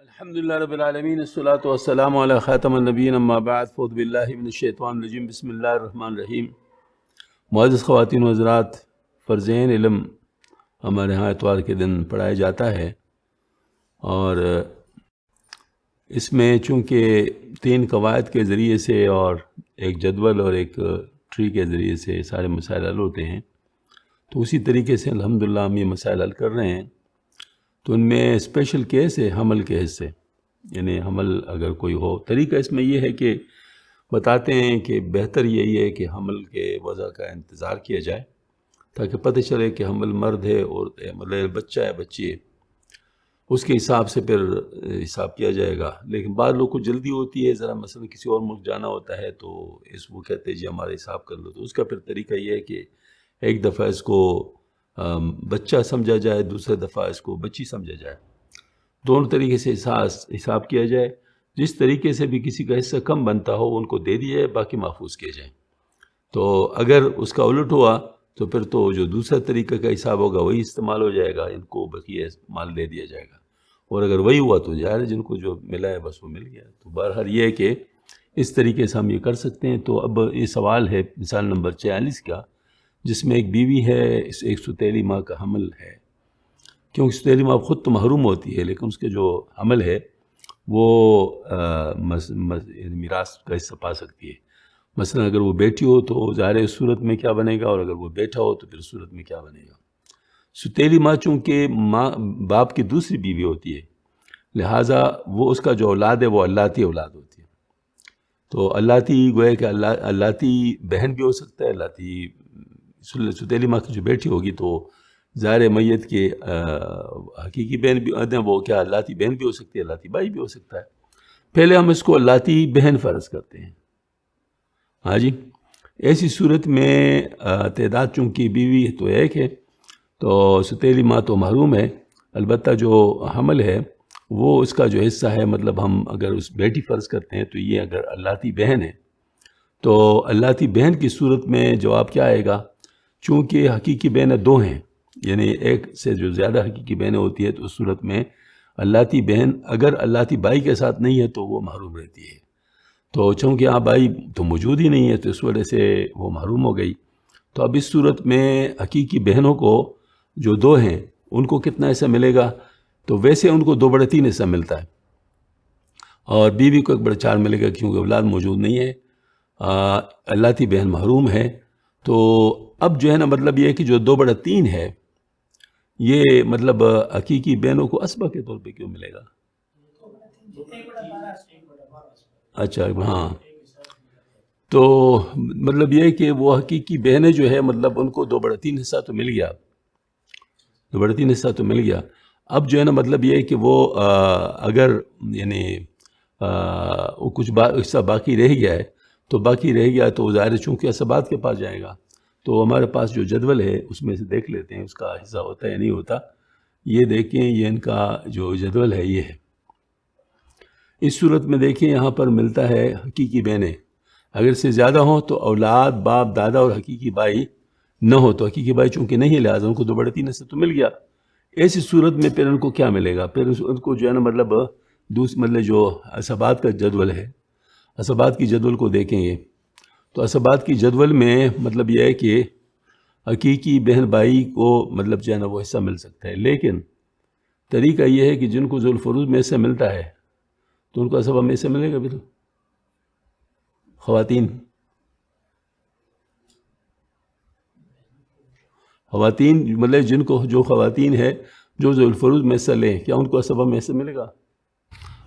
الحمد للہ رب العالمین الصلاۃ والسلام علی خاتم النبیین اما بعد فاعوذ باللہ من الشیطان الرجیم بسم اللہ الرحمن الرحیم۔ معزز خواتین و حضرات، فرضین علم ہمارے ہاں اتوار کے دن پڑھایا جاتا ہے، اور اس میں چونکہ 3 قواعد کے ذریعے سے اور ایک جدول اور ایک ٹری کے ذریعے سے سارے مسائل حل ہوتے ہیں، تو اسی طریقے سے الحمدللہ ہم یہ مسائل حل کر رہے ہیں۔ تو ان میں اسپیشل کیس ہے حمل کے حصے، یعنی حمل اگر کوئی ہو، طریقہ اس میں یہ ہے کہ بتاتے ہیں کہ بہتر یہی ہے کہ حمل کے وضع کا انتظار کیا جائے تاکہ پتہ چلے کہ حمل مرد ہے اور مطلب بچہ ہے بچی ہے، اس کے حساب سے پھر حساب کیا جائے گا۔ لیکن بعض لوگ کو جلدی ہوتی ہے، ذرا مثلا کسی اور ملک جانا ہوتا ہے تو وہ کہتے ہیں جی ہمارا حساب کر لو، تو اس کا پھر طریقہ یہ ہے کہ ایک دفعہ اس کو بچہ سمجھا جائے، دوسرے دفعہ اس کو بچی سمجھا جائے، دونوں طریقے سے حساب کیا جائے۔ جس طریقے سے بھی کسی کا حصہ کم بنتا ہو ان کو دے دیا جائے، باقی محفوظ کیے جائیں۔ تو اگر اس کا الٹ ہوا تو پھر تو جو دوسرا طریقہ کا حساب ہوگا وہی استعمال ہو جائے گا، ان کو بقیہ مال دے دیا جائے گا، اور اگر وہی ہوا تو ظاہر ہے جن کو جو ملا ہے بس وہ مل گیا۔ تو بہرحال یہ ہے کہ اس طریقے سے ہم یہ کر سکتے ہیں۔ تو اب یہ سوال ہے مثال نمبر 46 کا، جس میں ایک بیوی ہے، ایک ستیلی ماں کا حمل ہے۔ کیونکہ ستیلی ماں خود تو محروم ہوتی ہے، لیکن اس کے جو حمل ہے وہ میراث کا حصہ پا سکتی ہے۔ مثلا اگر وہ بیٹی ہو تو ظاہر ہے اس صورت میں کیا بنے گا، اور اگر وہ بیٹا ہو تو پھر اس صورت میں کیا بنے گا۔ ستیلی ماں چونکہ باپ کی دوسری بیوی ہوتی ہے، لہٰذا وہ اس کا جو اولاد ہے وہ اللاتی اولاد ہوتی ہے۔ تو اللاتی گویا کہ اللاتی بہن بھی ہو سکتا ہے، اللاتی ستیلی ماں کی جو بیٹی ہوگی تو ظاہر میت کے حقیقی بہن بھی وہ کیا اللاتی بہن بھی ہو سکتی ہے، اللاتی بھائی بھی ہو سکتا ہے۔ پہلے ہم اس کو اللاتی بہن فرض کرتے ہیں۔ ہاں جی، ایسی صورت میں تعداد چونکہ بیوی تو ایک ہے، تو ستیلی ماں تو محروم ہے، البتہ جو حمل ہے وہ اس کا جو حصہ ہے، مطلب ہم اگر اس بیٹی فرض کرتے ہیں تو یہ اگر اللاتی بہن ہے تو اللاتی بہن کی صورت میں جواب کیا آئے گا؟ چونکہ حقیقی بہنیں 2 ہیں، یعنی ایک سے جو زیادہ حقیقی بہنیں ہوتی ہے، تو اس صورت میں اللاتی بہن اگر اللاتی بھائی کے ساتھ نہیں ہے تو وہ محروم رہتی ہے۔ تو چونکہ یہاں بھائی تو موجود ہی نہیں ہے تو اس وجہ سے وہ محروم ہو گئی۔ تو اب اس صورت میں حقیقی بہنوں کو جو 2 ہیں ان کو کتنا حصہ ملے گا؟ تو ویسے ان کو 2/3 حصہ ملتا ہے، اور بیوی کو 1/4 ملے گا کیونکہ اولاد موجود نہیں ہے، اللاتی بہن محروم ہے۔ تو اب جو ہے نا مطلب یہ ہے کہ جو 2/3 ہے یہ مطلب حقیقی بہنوں کو اسبہ کے طور پہ کیوں ملے گا؟ اچھا ہاں، تو مطلب یہ ہے کہ وہ حقیقی بہنیں جو ہے مطلب ان کو 2/3 حصہ تو مل گیا، 2/3 حصہ تو مل گیا۔ اب جو ہے نا مطلب یہ ہے کہ وہ اگر یعنی وہ کچھ حصہ باقی رہ گیا ہے تو باقی رہ گیا تو ظاہر چونکہ اسبات کے پاس جائے گا۔ تو ہمارے پاس جو جدول ہے اس میں سے دیکھ لیتے ہیں اس کا حصہ ہوتا ہے یا نہیں ہوتا۔ یہ دیکھیں، یہ ان کا جو جدول ہے یہ ہے۔ اس صورت میں دیکھیں یہاں پر ملتا ہے حقیقی بہنیں اگر سے زیادہ ہوں تو اولاد باپ دادا اور حقیقی بھائی نہ ہو تو حقیقی بھائی چونکہ نہیں ہے لہٰذا ان کو 2/3 حصہ تو مل گیا۔ ایسی صورت میں پھر ان کو کیا ملے گا؟ پھر ان کو جو ہے نا مطلب مطلب جو اسبات کا جدول ہے، اسبات کی جدول کو دیکھیں گے تو اسبات کی جدول میں مطلب یہ ہے کہ حقیقی بہن بھائی کو مطلب جو ہے نا وہ حصہ مل سکتا ہے، لیکن طریقہ یہ ہے کہ جن کو ذو الفروض میں حصہ ملتا ہے تو ان کو اسبہ میں حصہ ملے گا بھی تو خواتین مطلب جن کو جو خواتین ہے جو ذو الفروض میں حصہ لیں، کیا ان کو اسبہ میں حصہ ملے گا؟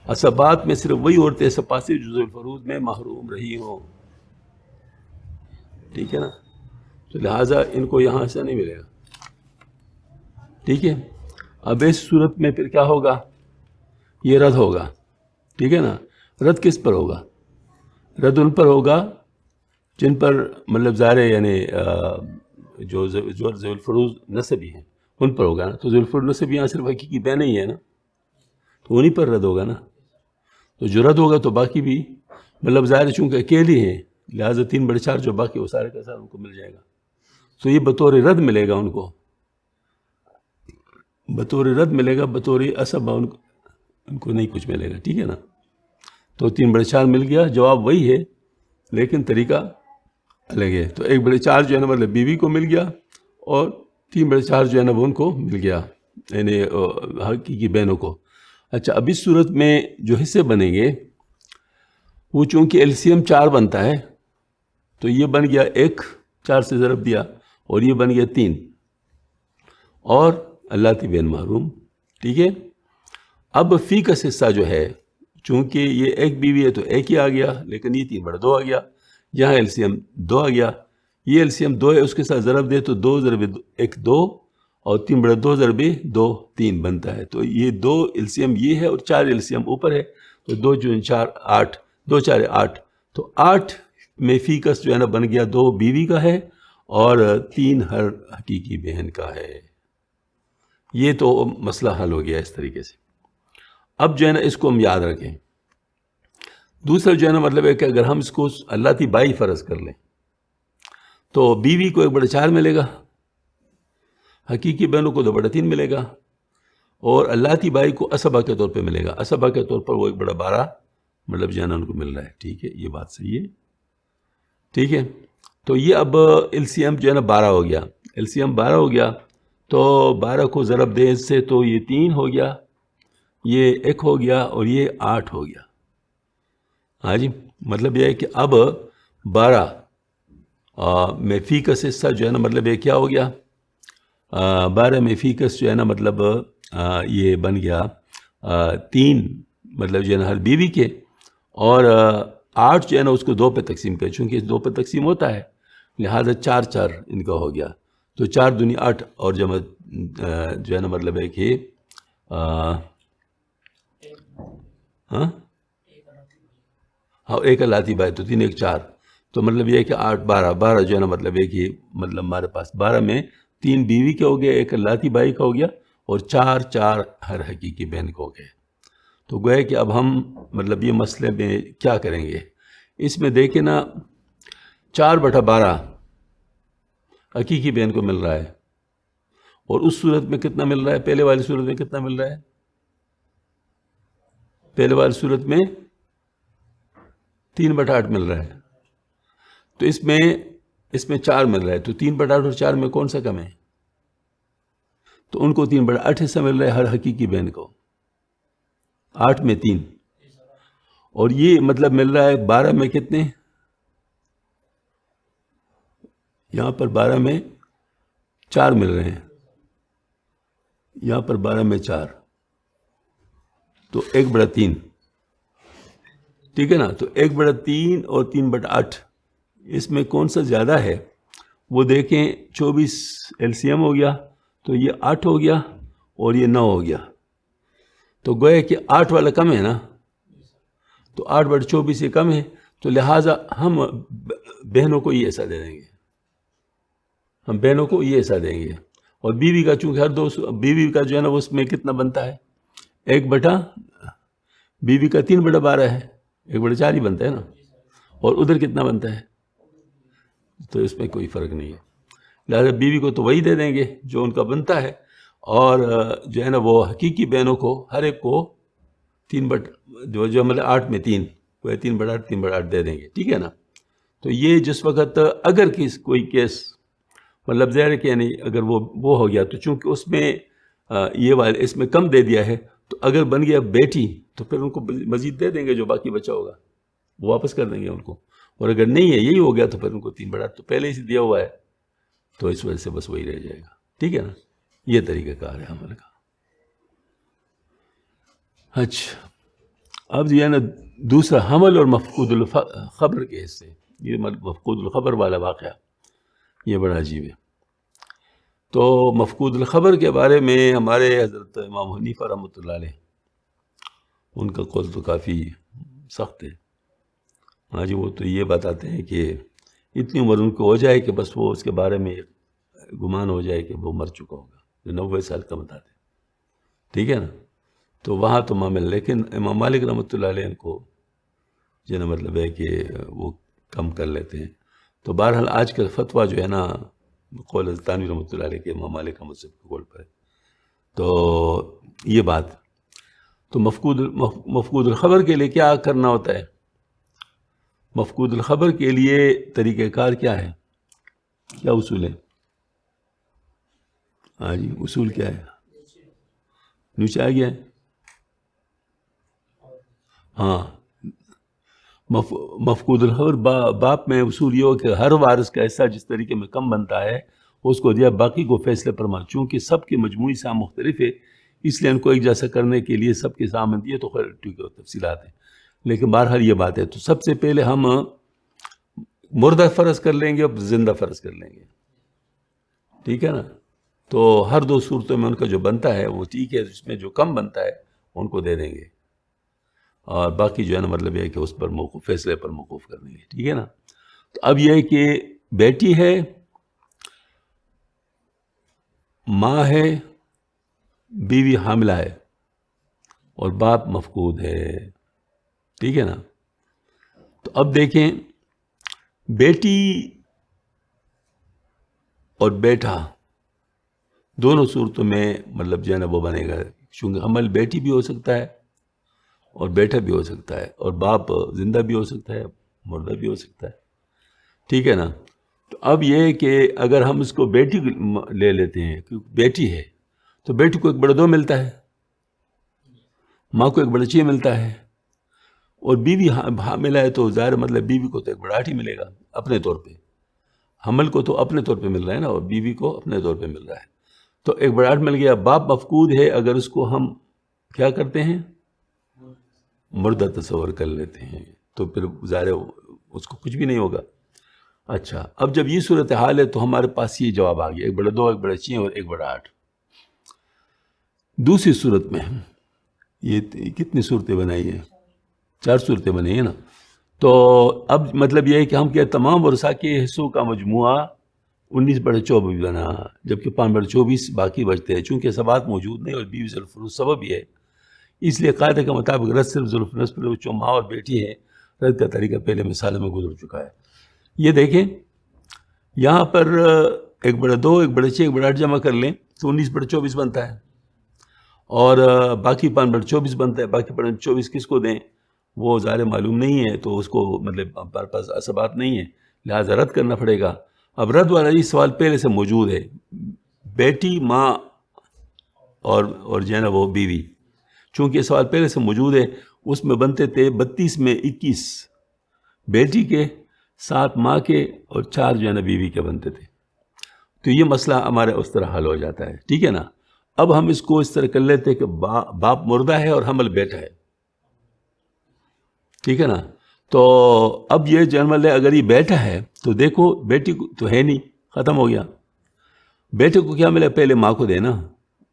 اسبات میں صرف وہی عورتیں حصہ پاتی جو ذو الفروض میں محروم رہی ہوں، ٹھیک ہے نا؟ تو لہٰذا ان کو یہاں حصہ نہیں ملے گا، ٹھیک ہے۔ اب اس صورت میں پھر کیا ہوگا؟ یہ رد ہوگا، ٹھیک ہے نا؟ رد کس پر ہوگا؟ رد ان پر ہوگا جن پر مطلب ظاہر ہے یعنی جو ذو الفروض نسبی ہیں ان پر ہوگا نا۔ تو ذو الفروض نسبی یہاں صرف حقیقی بہن ہی ہے نا، تو انہیں پر رد ہوگا نا۔ تو جو رد ہوگا تو باقی بھی مطلب ظاہر چونکہ اکیلی ہیں لہٰذا 3/4 جو باقی وہ سارے کا سارا ان کو مل جائے گا۔ تو یہ بطور رد ملے گا ان کو، بطور رد ملے گا، بطور اسبہ ان کو ان کو نہیں کچھ ملے گا، ٹھیک ہے نا. تو 3/4 مل گیا، جواب وہی ہے لیکن طریقہ الگ ہے. تو 1/4 جو ہے نا مطلب بیوی کو مل گیا، اور 3/4 جو ہے نا وہ ان کو مل گیا، یعنی حقیقی بہنوں کو. اچھا، اب اس صورت میں جو حصے بنیں گے وہ چونکہ ایل سی ایم 4 بنتا ہے، تو یہ بن گیا 1، 4 سے ضرب دیا، اور یہ بن گیا 3، اور اللہ تی بین محروم. ٹھیک ہے. اب فی کا حصہ جو ہے، چونکہ یہ ایک بیوی ہے تو ایک ہی آ گیا، لیکن یہ 3/2 آ گیا. یہاں ایل سی ایم 2 آ گیا، یہ ایل سی ایم 2 ہے، اس کے ساتھ ضرب دے تو 2 ضرب 1 2، اور 3/2 ضرب 2 3 بنتا ہے. تو یہ 2 ایل سی ایم یہ ہے، اور 4 ایل سی ایم اوپر ہے، تو 2 × 4 8، 2 × 4 8. تو 8 میں فی کس جو ہے نا بن گیا 2 بیوی کا ہے، اور 3 ہر حقیقی بہن کا ہے. یہ تو مسئلہ حل ہو گیا اس طریقے سے. اب جو ہے نا اس کو ہم یاد رکھیں. دوسرا جو ہے نا مطلب ہے کہ اگر ہم اس کو اللہ تی بائی فرض کر لیں تو بیوی کو 1/4 ملے گا، حقیقی بہنوں کو 2/3 ملے گا، اور اللہ تی بائی کو اسبہ کے طور پہ ملے گا. اسبہ کے طور پر وہ 1/12 مطلب جو ہے نا ان کو مل رہا ہے. ٹھیک ہے، یہ بات صحیح ہے. ٹھیک ہے. تو یہ اب ایل سی ایم جو ہے نا 12 ہو گیا. ایل سی ایم 12 ہو گیا، تو 12 کو ضرب دیں اس سے تو یہ 3 ہو گیا، یہ 1 ہو گیا، اور یہ 8 ہو گیا. ہاں جی، مطلب یہ ہے کہ اب 12 میں فی کس حصہ جو ہے نا مطلب یہ کیا ہو گیا، 12 میں فی کس جو ہے نا مطلب یہ بن گیا 3 مطلب جو ہے نا ہر بیوی کے، اور 8 جو ہے نا اس کو 2 پہ تقسیم کرے، چونکہ 2 پہ تقسیم ہوتا ہے لہٰذا 4 4 ان کا ہو گیا. تو 4 دونی 8، اور جمع جو ہے نا مطلب ہے کہ ہاں 1 اللہ تی بائی، تو 3 1 4. تو مطلب یہ ہے کہ 8 12 جو ہے نا مطلب ہے کہ مطلب ہمارے پاس 12 میں 3 بیوی کے ہو گیا، 1 اللہ تی بائی کا ہو گیا، اور 4 4 ہر حقیقی بہن کو ہو گئے. تو گویا کہ اب ہم مطلب یہ مسئلے میں کیا کریں گے. اس میں دیکھیں نا 4/12 حقیقی بہن کو مل رہا ہے، اور اس صورت میں کتنا مل رہا ہے، پہلے والی صورت میں کتنا مل رہا ہے، پہلے والی صورت میں 3/8 مل رہا ہے. تو اس میں 4 مل رہا ہے، تو 3/8 اور 4 میں کون سا کم ہے، تو ان کو 3/8 حصہ مل رہا ہے ہر حقیقی بہن کو، 8 میں 3، اور یہ مطلب مل رہا ہے 12 میں کتنے، یہاں پر 12 میں 4 مل رہے ہیں، یہاں پر 12 میں 4، تو 1/3. ٹھیک ہے نا. تو 1/3 اور 3/8 اس میں کون سا زیادہ ہے، وہ دیکھیں. 24 ایل سی ایم ہو گیا، تو یہ 8 ہو گیا، اور یہ 9 ہو گیا. تو گویا کہ 8 والا کم ہے نا، تو 8/24 یہ کم ہے، تو لہٰذا ہم بہنوں کو یہ حصہ دے دیں گے، ہم بہنوں کو یہ حصہ دیں گے. اور بیوی کا چونکہ ہر 2 بیوی کا جو ہے نا اس میں کتنا بنتا ہے، 1 بیوی کا 3/12 ہے، 1/4 ہی بنتا ہے نا، اور ادھر کتنا بنتا ہے، تو اس میں کوئی فرق نہیں ہے. لہٰذا بیوی کو تو وہی دے دیں گے جو ان کا بنتا ہے، اور جو ہے نا وہ حقیقی بہنوں کو ہر ایک کو 3 جو مطلب 8 میں 3، وہ 3/8 3/8 دے دیں گے. ٹھیک ہے نا. تو یہ جس وقت اگر کوئی کیس مطلب ظاہر ہے کہ یعنی اگر وہ ہو گیا، تو چونکہ اس میں یہ والے اس میں کم دے دیا ہے، تو اگر بن گیا بیٹی تو پھر ان کو مزید دے دیں گے، جو باقی بچا ہوگا وہ واپس کر دیں گے ان کو. اور اگر نہیں ہے یہی ہو گیا تو پھر ان کو 3/8 تو پہلے ہی سے دیا ہوا ہے، تو اس وجہ سے بس وہی رہ جائے گا. ٹھیک ہے نا. یہ طریقہ کار ہے عمل کا. اچھا، اب یہ ہے نا دوسرا حمل اور مفقود الخبر کے حصے. یہ مفقود الخبر والا واقعہ یہ بڑا عجیب ہے. تو مفقود الخبر کے بارے میں ہمارے حضرت امام حنیفہ رحمۃ اللہ علیہ ان کا قول تو کافی سخت ہے. ہاں جی، وہ تو یہ بتاتے ہیں کہ اتنی عمر ان کو ہو جائے کہ بس وہ اس کے بارے میں گمان ہو جائے کہ وہ مر چکا ہوگا، جو 90 سال کا بتاتے ہیں. ٹھیک ہے نا. تو وہاں تو معاملہ، لیکن امام مالک رحمۃ اللہ علیہ ان کو جو ہے نا مطلب ہے کہ وہ کم کر لیتے ہیں. تو بہرحال آج کل فتویٰ جو ہے نا قول تانوی رحمۃ اللہ علیہ کے امام مالک کا مذہب کے قول پر ہے. تو یہ بات. تو مفقود الخبر کے لیے کیا کرنا ہوتا ہے؟ مفقود الخبر کے لیے طریقہ کار کیا ہے، کیا اصول ہے؟ ہاں جی، اصول کیا ہے؟ نیچے آ گیا ہے. ہاں، مفقود الخبر باپ میں اصول یہ ہو کہ ہر وارث کا حصہ جس طریقے میں کم بنتا ہے اس کو دیا، باقی کو فیصلے پر مان. چونکہ سب کے مجموعی سام مختلف ہے اس لیے ان کو ایک جیسا کرنے کے لیے سب کے سامنے دیے، تو خیر ٹھیک ہے، تفصیلات ہیں، لیکن بہرحال یہ بات ہے. تو سب سے پہلے ہم مردہ فرض کر لیں گے اور زندہ فرض کر لیں گے، ٹھیک ہے نا. تو ہر دو صورتوں میں ان کا جو بنتا ہے وہ ٹھیک ہے، اس میں جو کم بنتا ہے ان کو دے دیں گے، اور باقی جو ہے نا مطلب یہ ہے کہ اس پر موقوف، فیصلے پر موقوف کر دیں گے، ٹھیک ہے نا. تو اب یہ ہے کہ بیٹی ہے، ماں ہے، بیوی حاملہ ہے، اور باپ مفقود ہے، ٹھیک ہے نا. تو اب دیکھیں، بیٹی اور بیٹا دونوں صورتوں میں مطلب جو ہے نا وہ بنے گا، چونکہ حمل بیٹی بھی ہو سکتا ہے اور بیٹا بھی ہو سکتا ہے، اور باپ زندہ بھی ہو سکتا ہے، مردہ بھی ہو سکتا ہے، ٹھیک ہے نا. تو اب یہ ہے کہ اگر ہم اس کو بیٹی لے لیتے ہیں، کیونکہ بیٹی ہے تو بیٹی کو ایک بڑا دو ملتا ہے، ماں کو ایک بڑا چھ ملتا ہے، اور بیوی حاملہ ہے تو ظاہر مطلب بیوی کو تو ایک بڑا 8 ہی ملے گا اپنے طور پہ. حمل کو تو اپنے طور پہ مل رہا ہے نا، اور بیوی کو اپنے طور پہ مل رہا ہے، تو ایک بڑا 8 مل گیا. باپ مفقود ہے، اگر اس کو ہم کیا کرتے ہیں، مردہ تصور کر لیتے ہیں، تو پھر ظاہر اس کو کچھ بھی نہیں ہوگا. اچھا، اب جب یہ صورتحال ہے تو ہمارے پاس یہ جواب آ گیا، ایک بڑا 2، ایک بڑا 6 اور ایک بڑا 8. دوسری صورت میں یہ کتنی صورتیں بنائی ہیں؟ 4 صورتیں بنائی ہیں نا. تو اب مطلب یہ ہے کہ ہم کیا تمام ورثہ کے حصوں کا مجموعہ 19/24 بنا، جبکہ 5/24 باقی بچتے ہیں. چونکہ سبات موجود نہیں اور بیوی ذوالفروض سبب ہی ہے، اس لیے قاعدے کے مطابق رد صرف ذوالفروض پر جو ماں اور بیٹی ہے، رد کا طریقہ پہلے مثالوں میں گزر چکا ہے. یہ دیکھیں یہاں پر 1/2، 1/6، 1/8 جمع کر لیں تو 19/24 بنتا ہے، اور باقی 5/24 بنتا ہے. باقی 5/24 کس کو دیں، وہ ظاہر معلوم نہیں ہے، تو اس کو مطلب ہمارے پاس اسبات نہیں ہے، لہٰذا رد کرنا پڑے گا. اب رد والا یہ سوال پہلے سے موجود ہے، بیٹی، ماں اور جو ہے نا وہ بیوی. چونکہ یہ سوال پہلے سے موجود ہے، اس میں بنتے تھے 32 میں 21 بیٹی کے، 7 ماں کے، اور 4 جو ہے نا بیوی کے بنتے تھے. تو یہ مسئلہ ہمارا اس طرح حل ہو جاتا ہے، ٹھیک ہے نا. اب ہم اس کو اس طرح کر لیتے ہیں کہ باپ مردہ ہے اور حمل بیٹا ہے، ٹھیک ہے نا. تو اب یہ جنرل ہے، اگر یہ بیٹا ہے تو دیکھو بیٹی کو تو ہے نہیں، ختم ہو گیا. بیٹے کو کیا ملے، پہلے ماں کو دینا،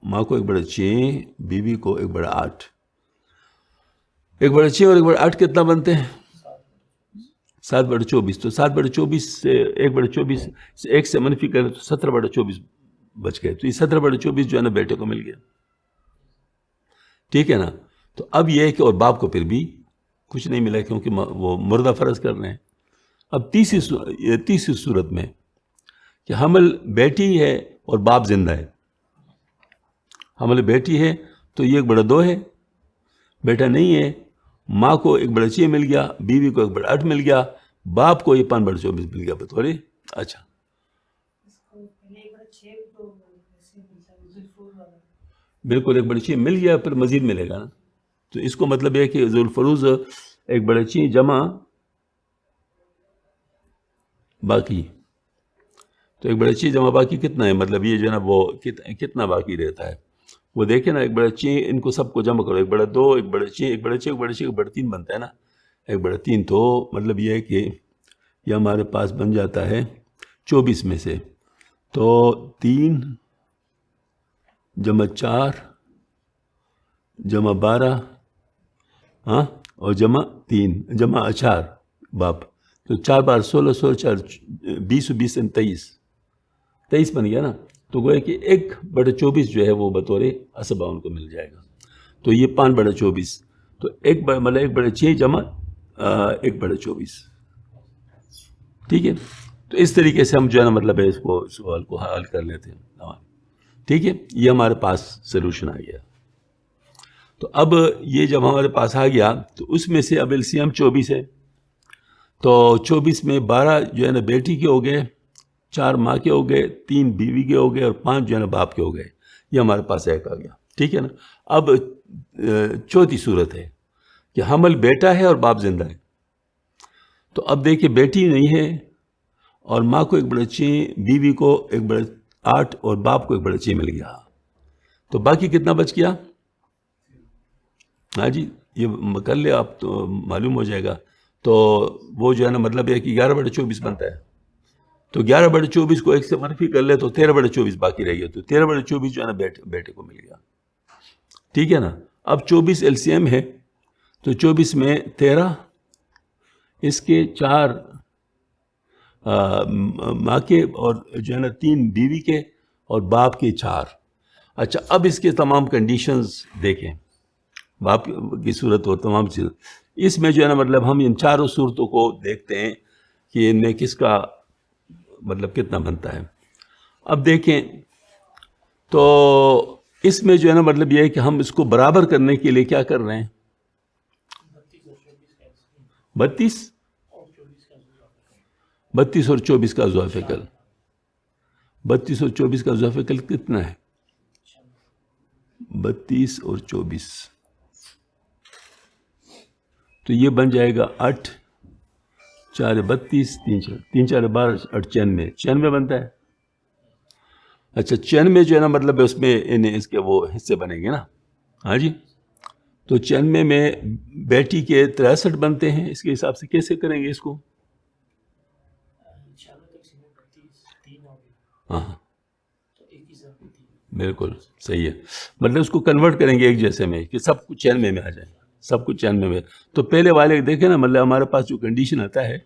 ماں کو 1/6، بیوی کو 1/8. 1/6 اور 1/8 کتنا بنتے ہیں، 7/24. تو 7/24 سے 1/24 سے 1 سے منفی کریں تو 17/24 بچ گئے. تو یہ 17/24 جو ہے نا بیٹے کو مل گیا، ٹھیک ہے نا. تو اب یہ ہے کہ اور باپ کو پھر بھی کچھ نہیں ملا، کیونکہ وہ مردہ فرض کر رہے ہیں. اب تیسری صورت میں کہ حمل بیٹی ہے اور باپ زندہ ہے. حمل بیٹی ہے تو یہ 1/2 ہے، بیٹا نہیں ہے. ماں کو 1/6 مل گیا، بیوی کو 1/8 مل گیا، باپ کو یہ 5/24 مل گیا بطور. اچھا، بالکل 1/6 مل گیا، پھر مزید ملے گا نا. تو اس کو مطلب یہ کہ ذوالفروض 1/6 جمع باقی، تو 1/6 جمع باقی کتنا ہے، مطلب یہ جو ہے نا وہ کتنا باقی رہتا ہے وہ دیکھیں نا. 1/6 ان کو سب کو جمع کرو، 1/2، 1/6، 1/6، 1/6، 1/3 بنتا ہے نا، 1/3. تو مطلب یہ ہے کہ یہ ہمارے پاس بن جاتا ہے 24 میں سے. تو 3 جمع 4 جمع 12، ہاں، اور جمع 3 جمع 4 باپ. تو 4 بار 16، 16 4 20، 20 23 بن گیا نا. تو گویا کہ 1/24 جو ہے وہ بطور اسبہ ان کو مل جائے گا. تو یہ 5/24، تو مطلب 1/6 جمع 1/24، ٹھیک ہے. تو اس طریقے سے ہم جو ہے نا مطلب ہے اس سوال کو حل کر لیتے ہیں، ٹھیک ہے. یہ ہمارے پاس سلوشن آ گیا. تو اب یہ جب ہمارے پاس آ گیا تو اس میں سے اب LCM 24 ہے، تو 24 میں 12 جو ہے نا بیٹی کے ہو گئے، 4 ماں کے ہو گئے، 3 بیوی کے ہو گئے، اور 5 جو ہے نا باپ کے ہو گئے. یہ ہمارے پاس ایک آ گیا. ٹھیک ہے نا. اب چوتھی صورت ہے کہ حمل بیٹا ہے اور باپ زندہ ہے. تو اب دیکھیں بیٹی نہیں ہے اور ماں کو ایک بڑا 6، بیوی کو ایک بڑا 8 اور باپ کو ایک بڑا 6 مل گیا. تو باقی کتنا بچ گیا؟ ہاں جی یہ کر لے آپ تو معلوم ہو جائے گا. تو وہ جو ہے نا مطلب ہے کہ 11/24 بنتا ہے. تو 11/24 کو 1 سے منفی کر لے تو 13/24 باقی رہ گیا. تو 13/24 جو ہے نا بیٹے کو مل گیا. ٹھیک ہے نا. اب 24 LCM ہے تو 24 میں 13، اس کے 4 ماں کے، اور جو ہے نا 3 بیوی کے، اور باپ کے 4. اچھا اب اس کے تمام کنڈیشنز دیکھیں. باپ کی صورت اور تمام چیز اس میں جو ہے نا مطلب ہم ان چاروں صورتوں کو دیکھتے ہیں کہ ان میں کس کا مطلب کتنا بنتا ہے. اب دیکھیں تو اس میں جو ہے نا مطلب یہ ہے کہ ہم اس کو برابر کرنے کے لیے کیا کر رہے ہیں؟ 32 اور 24 کا اضافہ فکل. 32 اور 24 کا اضافہ فکل کتنا ہے؟ 32 اور 24 تو یہ بن جائے گا 8 4 32 3 4 12 8 96 بنتا ہے. اچھا 96 جو ہے نا مطلب اس میں اس کے وہ حصے بنیں گے نا. ہاں جی. تو 96 میں بیٹی کے 63 بنتے ہیں. اس کے حساب سے کیسے کریں گے اس کو؟ ہاں بالکل صحیح ہے. مطلب اس کو کنورٹ کریں گے ایک جیسے میں کہ سب کچھ 96 میں آ جائے. سب کچھ 96 میں. تو پہلے والے دیکھیں نا مطلب ہمارے پاس جو کنڈیشن آتا ہے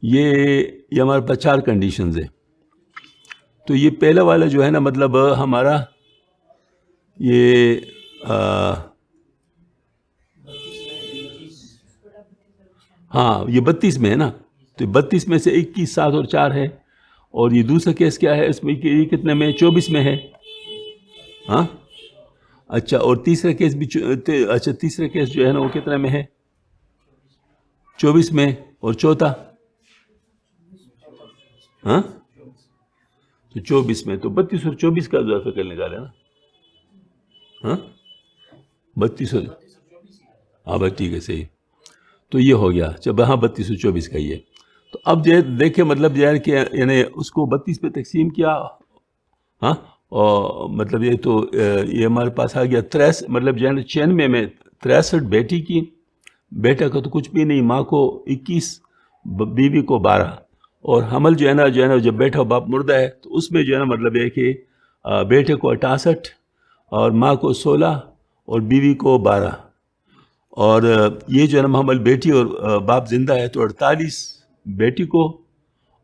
یہ ہمارے پاس 4 کنڈیشنز ہیں. تو یہ پہلا والا جو ہے نا مطلب ہمارا یہ ہاں یہ 32 میں ہے نا. تو 32 میں سے 21 7 اور 4 ہے. اور یہ دوسرا کیس کیا ہے اس میں کہ یہ کتنے میں 24 میں ہے. ہاں اچھا. اور تیسرا کیس بھی اچھا تیسرا کیس جو ہے نا وہ کتنے میں ہے؟ 24 میں. اور چوتھا ہاں تو 24 میں. تو 32 اور 24 کا اضافہ فکر نکالے نا. ہاں 32 اور ہاں بس ٹھیک ہے صحیح. تو یہ ہو گیا جب ہاں 32 اور 24 کا یہ. تو اب جو دیکھیں مطلب جو ہے کہ یعنی اس کو 32 پہ تقسیم کیا. ہاں اور مطلب یہ تو یہ ہمارے پاس آ گیا 63 مطلب جو ہے نا 96 میں 63 بیٹی کی، بیٹا کا تو کچھ بھی نہیں، ماں کو 21، بیوی کو 12. اور حمل جو ہے نا جب بیٹا باپ مردہ ہے تو اس میں جو ہے نا مطلب ہے کہ بیٹے کو 68 اور ماں کو 16 اور بیوی کو 12. اور یہ جو ہے نا حمل بیٹی اور باپ زندہ ہے تو 48 بیٹی کو،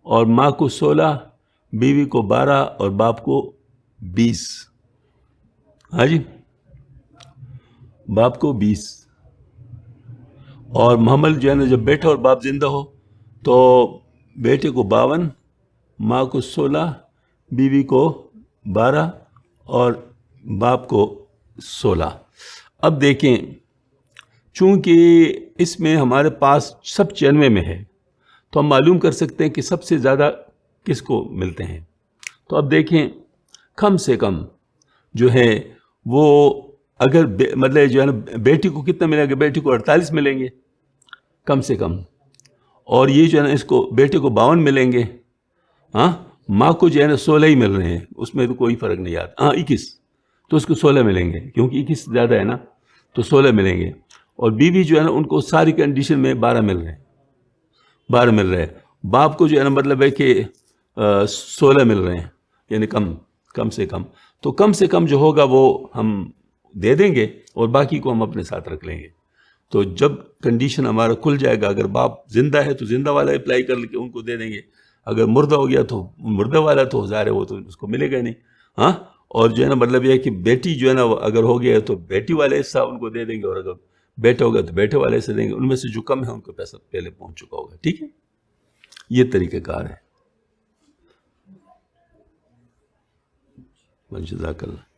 اور ماں کو 16، بیوی کو 12 اور باپ کو 20. ہاں جی باپ کو 20. اور محمل جو ہے نا جب بیٹا اور باپ زندہ ہو تو بیٹے کو 52، ماں کو 16، بیوی کو 12 اور باپ کو 16. اب دیکھیں چونکہ اس میں ہمارے پاس سب 96 میں ہے تو ہم معلوم کر سکتے ہیں کہ سب سے زیادہ کس کو ملتے ہیں. تو اب دیکھیں کم سے کم جو ہے وہ اگر مطلب جو ہے نا بیٹی کو کتنا ملے گا؟ بیٹی کو 48 ملیں گے کم سے کم. اور یہ جو ہے نا اس کو بیٹے کو 52 ملیں گے. ہاں ماں کو جو ہے نا 16 ہی مل رہے ہیں، اس میں تو کوئی فرق نہیں آتا. ہاں 21 تو اس کو 16 ملیں گے کیونکہ 21 زیادہ ہے نا تو 16 ملیں گے. اور بیوی جو ہے نا ان کو ساری کنڈیشن میں 12 مل رہے ہیں. 12 مل رہے ہیں. باپ کو جو ہے نا مطلب ہے کہ 16 مل رہے ہیں یعنی کم سے کم. تو کم سے کم جو ہوگا وہ ہم دے دیں گے اور باقی کو ہم اپنے ساتھ رکھ لیں گے. تو جب کنڈیشن ہمارا کھل جائے گا، اگر باپ زندہ ہے تو زندہ والا اپلائی کر کے ان کو دے دیں گے، اگر مردہ ہو گیا تو مردہ والا تو ظاہر ہے وہ تو اس کو ملے گا نہیں. ہاں اور جو ہے نا مطلب یہ ہے کہ بیٹی جو ہے نا اگر ہو گیا تو بیٹی والے حصہ ان کو دے دیں گے، اور اگر بیٹا ہوگا تو بیٹے والے سے دیں گے. ان میں سے جو کم ہے ان کو پیسہ پہلے پہنچ چکا ہوگا. ٹھیک ہے یہ طریقہ کار ہے. جزاک اللہ.